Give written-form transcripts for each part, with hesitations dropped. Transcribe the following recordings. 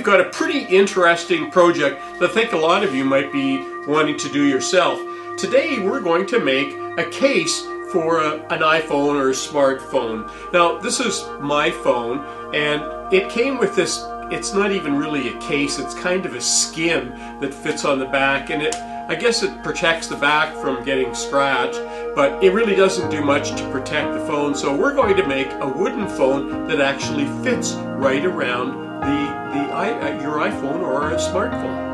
we've got a pretty interesting project that I think a lot of you might be wanting to do yourself. Today we're going to make a case for an iPhone or a smartphone. Now this is my phone, and it came with this, it's not even really a case, it's kind of a skin that fits on the back, and I guess it protects the back from getting scratched, but it really doesn't do much to protect the phone. So we're going to make a wooden phone that actually fits right around your iPhone or a smartphone.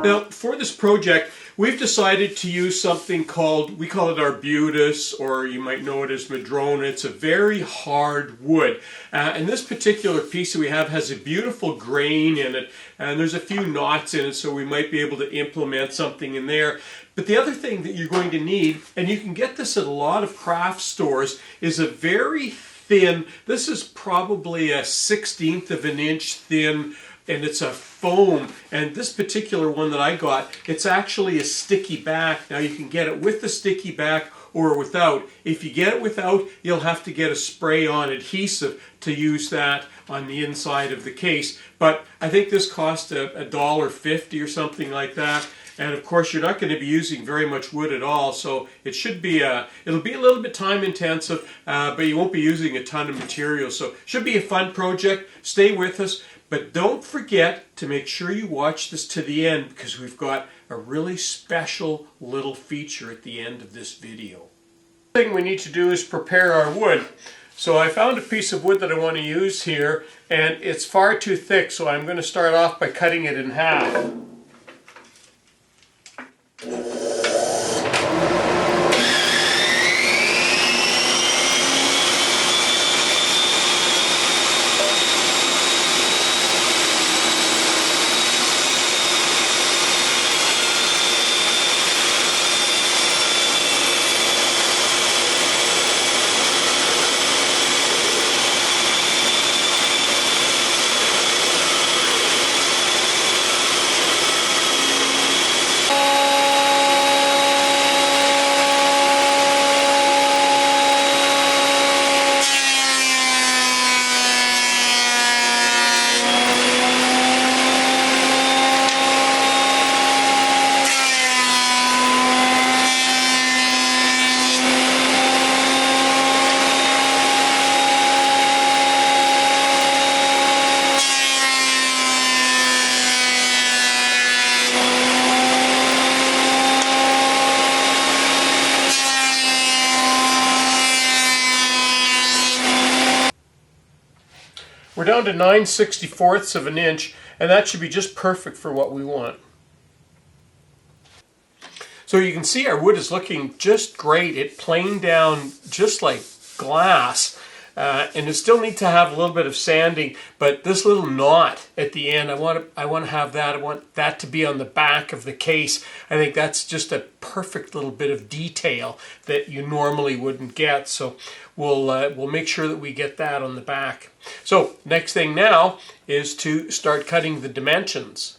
Now, for this project, we've decided to use something called, we call it arbutus, or you might know it as madrona. It's a very hard wood. And this particular piece that we have has a beautiful grain in it, and there's a few knots in it, so we might be able to implement something in there. But the other thing that you're going to need, and you can get this at a lot of craft stores, is a very thin, this is probably a 1/16 of an inch thin, and it's a foam. And this particular one that I got, it's actually a sticky back. Now you can get it with the sticky back or without. If you get it without, you'll have to get a spray-on adhesive to use that on the inside of the case. But I think this cost $1.50 or something like that. And of course, you're not going to be using very much wood at all, so it should be it'll be a little bit time intensive, but you won't be using a ton of material. So it should be a fun project. Stay with us, but don't forget to make sure you watch this to the end, because we've got a really special little feature at the end of this video. The thing we need to do is prepare our wood. So I found a piece of wood that I want to use here, and it's far too thick, so I'm going to start off by cutting it in half. We're down to 9/64 of an inch, and that should be just perfect for what we want. So you can see our wood is looking just great. It planed down just like glass, and it still needs to have a little bit of sanding, but this little knot at the end, I want to have that. I want that to be on the back of the case. I think that's just a perfect little bit of detail that you normally wouldn't get. So we'll make sure that we get that on the back. So next thing now is to start cutting the dimensions.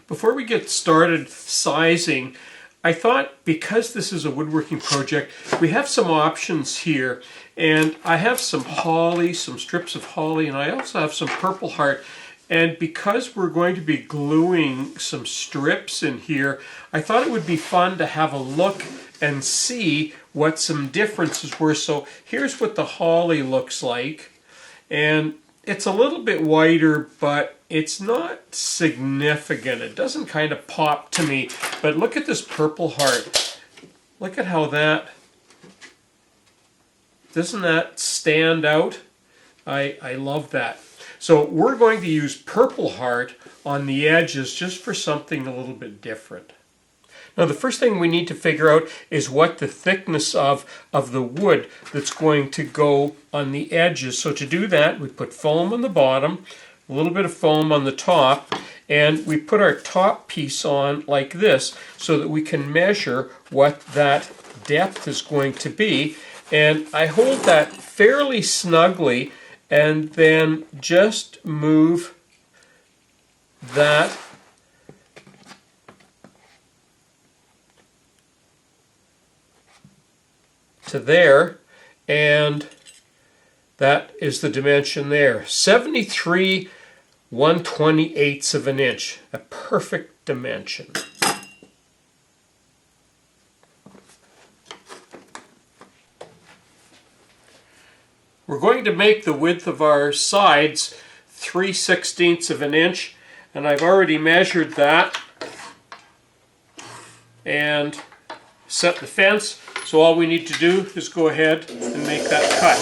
Before we get started sizing, I thought, because this is a woodworking project, we have some options here. And I have some holly, some strips of holly, and I also have some purple heart. And because we're going to be gluing some strips in here, I thought it would be fun to have a look and see what some differences were. So here's what the holly looks like. And it's a little bit whiter, but it's not significant. It doesn't kind of pop to me. But look at this purple heart. Look at how that, doesn't that stand out? I love that. So we're going to use purple heart on the edges just for something a little bit different. Now the first thing we need to figure out is what the thickness of the wood that's going to go on the edges. So to do that, we put foam on the bottom, a little bit of foam on the top, and we put our top piece on like this so that we can measure what that depth is going to be. And I hold that fairly snugly and then just move that to there, and That is the dimension there. 73 1/28 of an inch. A perfect dimension. We're going to make the width of our sides 3/16 of an inch, and I've already measured that and set the fence. So all we need to do is go ahead and make that cut.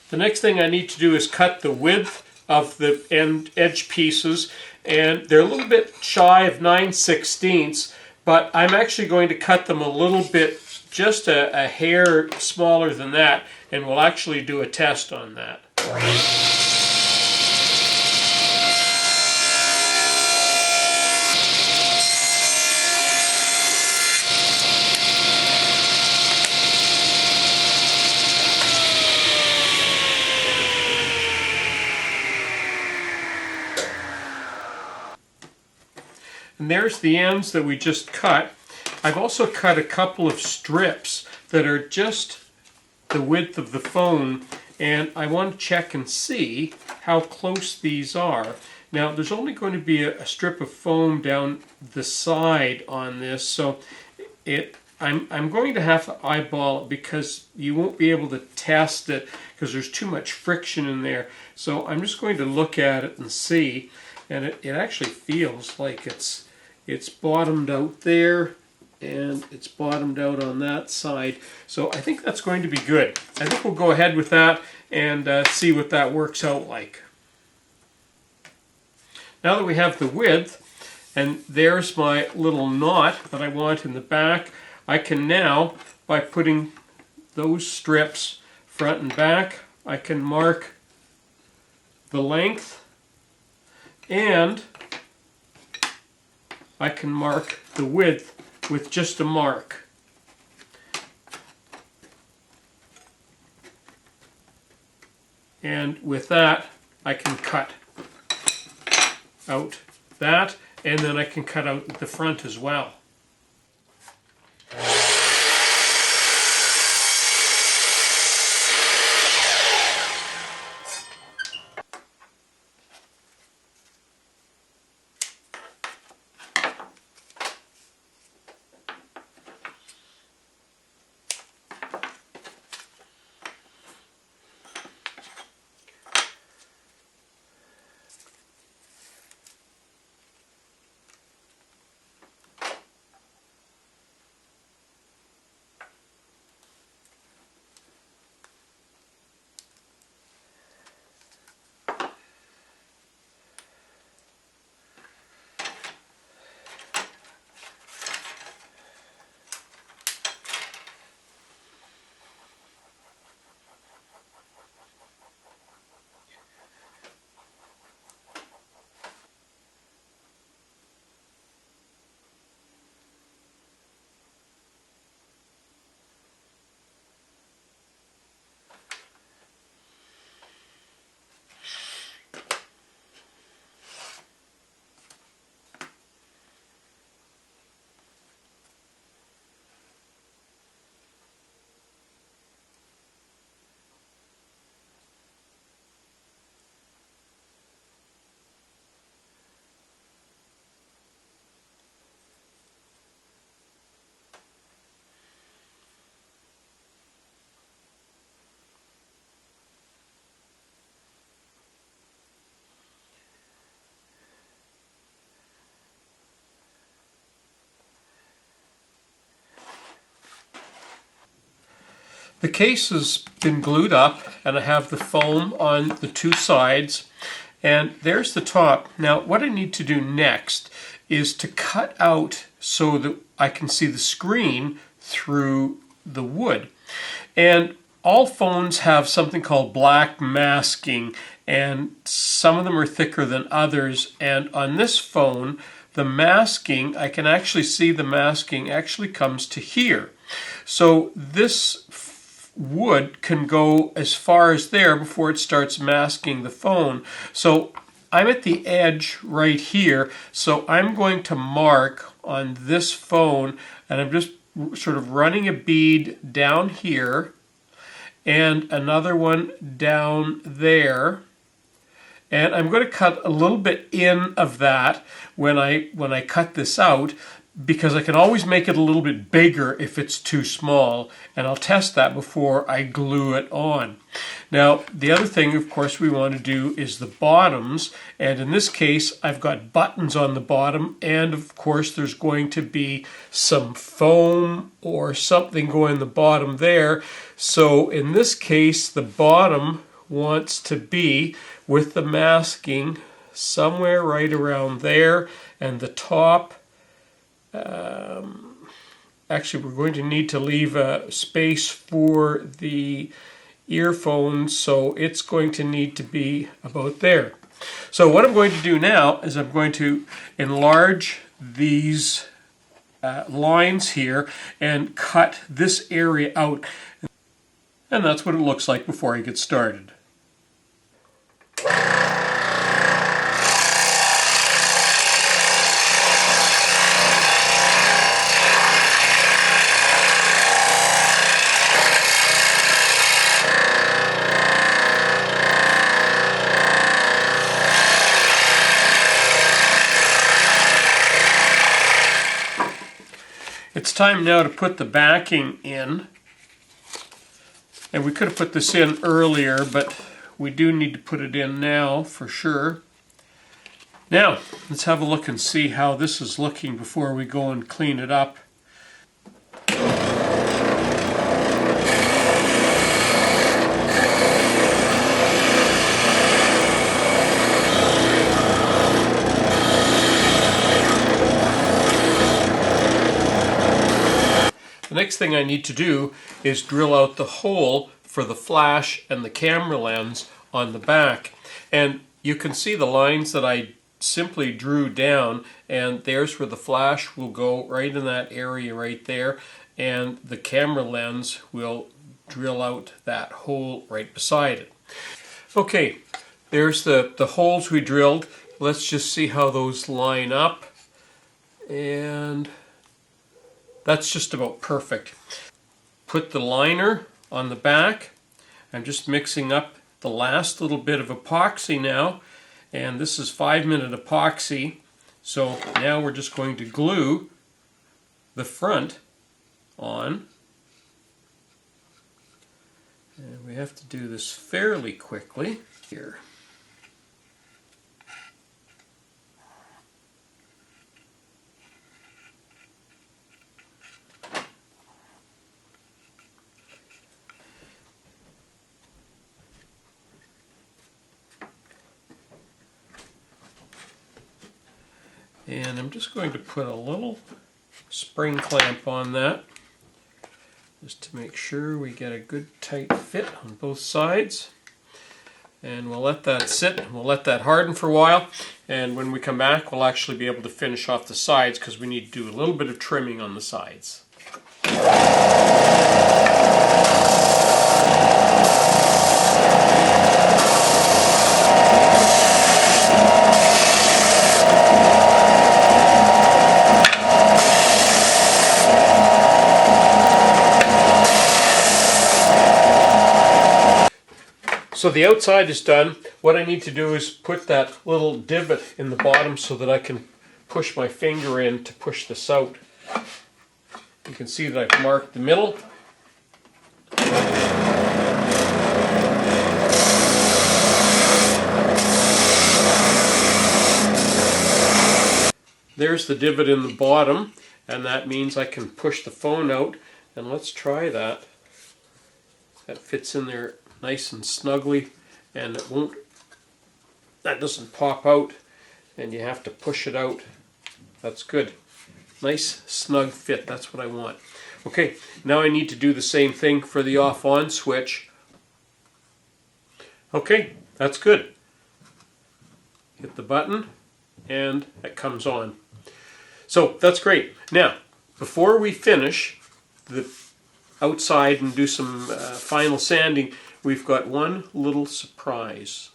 The next thing I need to do is cut the width of the edge pieces, and they're a little bit shy of 9/16, but I'm actually going to cut them a little bit, just a hair smaller than that, and we'll actually do a test on that. And there's the ends that we just cut. I've also cut a couple of strips that are just the width of the phone, and I want to check and see how close these are. Now, there's only going to be a strip of foam down the side on this, so I'm going to have to eyeball it because you won't be able to test it because there's too much friction in there. So I'm just going to look at it and see, and it actually feels like it's bottomed out there, and it's bottomed out on that side. So I think that's going to be good. I think we'll go ahead with that and see what that works out like. Now that we have the width, and there's my little knot that I want in the back, I can now, by putting those strips front and back, I can mark the length, and I can mark the width with just a mark. And with that, I can cut out that, and then I can cut out the front as well. The case has been glued up, and I have the foam on the two sides, and there's the top. Now what I need to do next is to cut out so that I can see the screen through the wood. And all phones have something called black masking, and some of them are thicker than others. And on this phone, the masking, I can actually see the masking actually comes to here. So this wood can go as far as there before it starts masking the phone. So I'm at the edge right here, so I'm going to mark on this phone, and I'm just sort of running a bead down here and another one down there, and I'm going to cut a little bit in of that when I cut this out, because I can always make it a little bit bigger if it's too small, and I'll test that before I glue it on. Now, the other thing, of course, we want to do is the bottoms, and in this case, I've got buttons on the bottom, and of course, there's going to be some foam or something going the bottom there. So in this case, the bottom wants to be with the masking somewhere right around there, and the top, actually we're going to need to leave a space for the earphones, so it's going to need to be about there. So what I'm going to do now is I'm going to enlarge these lines here and cut this area out, and that's what it looks like before I get started. It's time now to put the backing in, and we could have put this in earlier, but we do need to put it in now for sure. Now, let's have a look and see how this is looking before we go and clean it up. The next thing I need to do is drill out the hole for the flash and the camera lens on the back. And you can see the lines that I simply drew down, and there's where the flash will go, right in that area right there, and the camera lens will drill out that hole right beside it. Okay, there's the holes we drilled. Let's just see how those line up, and that's just about perfect. Put the liner on the back. I'm just mixing up the last little bit of epoxy now, and this is 5-minute epoxy. So now we're just going to glue the front on. And we have to do this fairly quickly here. And I'm just going to put a little spring clamp on that, just to make sure we get a good tight fit on both sides. And we'll let that sit, we'll let that harden for a while, and when we come back we'll actually be able to finish off the sides, because we need to do a little bit of trimming on the sides. So the outside is done. What I need to do is put that little divot in the bottom so that I can push my finger in to push this out. You can see that I've marked the middle. There's the divot in the bottom, and that means I can push the phone out, and let's try that. That fits in there nice and snugly, and that doesn't pop out, and you have to push it out. That's good. Nice snug fit, that's what I want. Okay, now I need to do the same thing for the off-on switch. Okay, that's good. Hit the button and it comes on. So that's great. Now, before we finish the outside and do some final sanding, we've got one little surprise.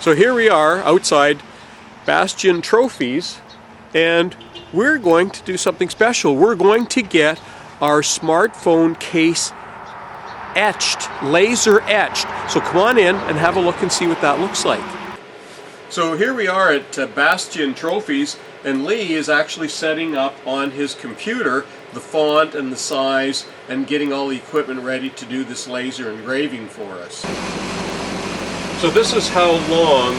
So here we are outside Bastion Trophies, and we're going to do something special. We're going to get our smartphone case etched, laser etched. So come on in and have a look and see what that looks like. So here we are at Bastion Trophies, and Lee is actually setting up on his computer the font and the size and getting all the equipment ready to do this laser engraving for us. So this is how long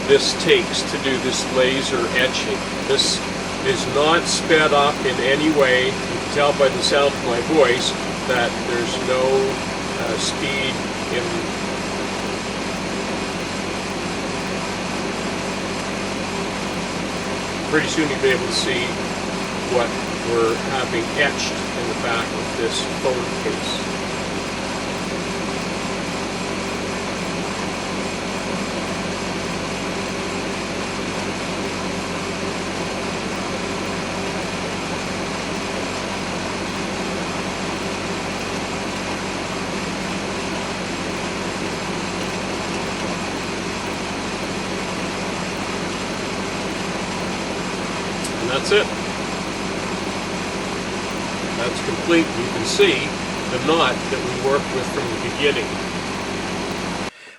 this takes to do this laser etching. This is not sped up in any way. You can tell by the sound of my voice that there's no speed in. Pretty soon you'll be able to see what we're having etched in the back of this phone case. And that's it. That's complete. You can see the knot that we worked with from the beginning.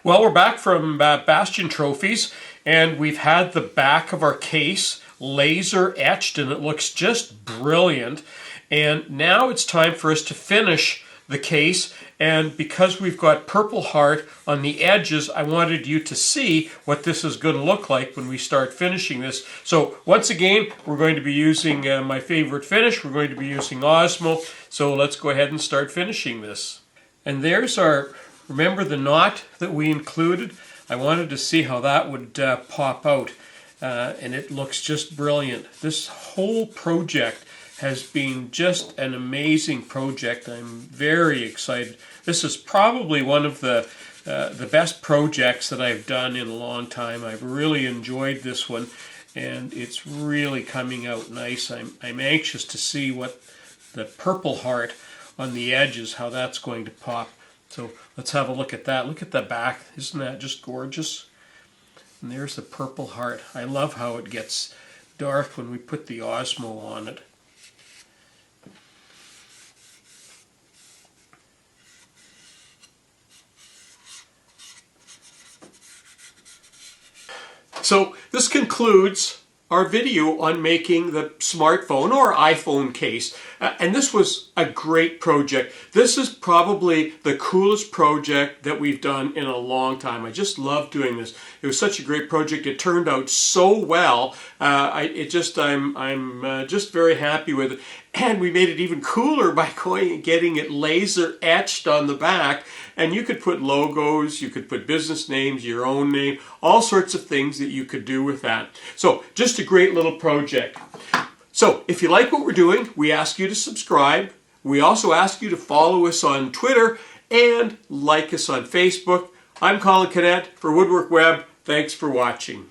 Well, we're back from Bastion Trophies, and we've had the back of our case laser etched, and it looks just brilliant. And now it's time for us to finish the case, and because we've got Purple Heart on the edges, I wanted you to see what this is going to look like when we start finishing this. So once again, we're going to be using my favorite finish. We're going to be using Osmo. So let's go ahead and start finishing this. And there's our, remember the knot that we included? I wanted to see how that would pop out, and it looks just brilliant. This whole project has been just an amazing project. I'm very excited. This is probably one of the best projects that I've done in a long time. I've really enjoyed this one, and it's really coming out nice. I'm anxious to see what the Purple Heart on the edges, how that's going to pop. So let's have a look at that. Look at the back. Isn't that just gorgeous? And there's the Purple Heart. I love how it gets dark when we put the Osmo on it. So this concludes our video on making the smartphone or iPhone case. And this was a great project. This is probably the coolest project that we've done in a long time. I just love doing this. It was such a great project. It turned out so well. I'm just very happy with it. And we made it even cooler by going and getting it laser etched on the back. And you could put logos, you could put business names, your own name, all sorts of things that you could do with that. So just a great little project. So if you like what we're doing, we ask you to subscribe. We also ask you to follow us on Twitter and like us on Facebook. I'm Colin Cadet for WoodWorkWeb. Thanks for watching.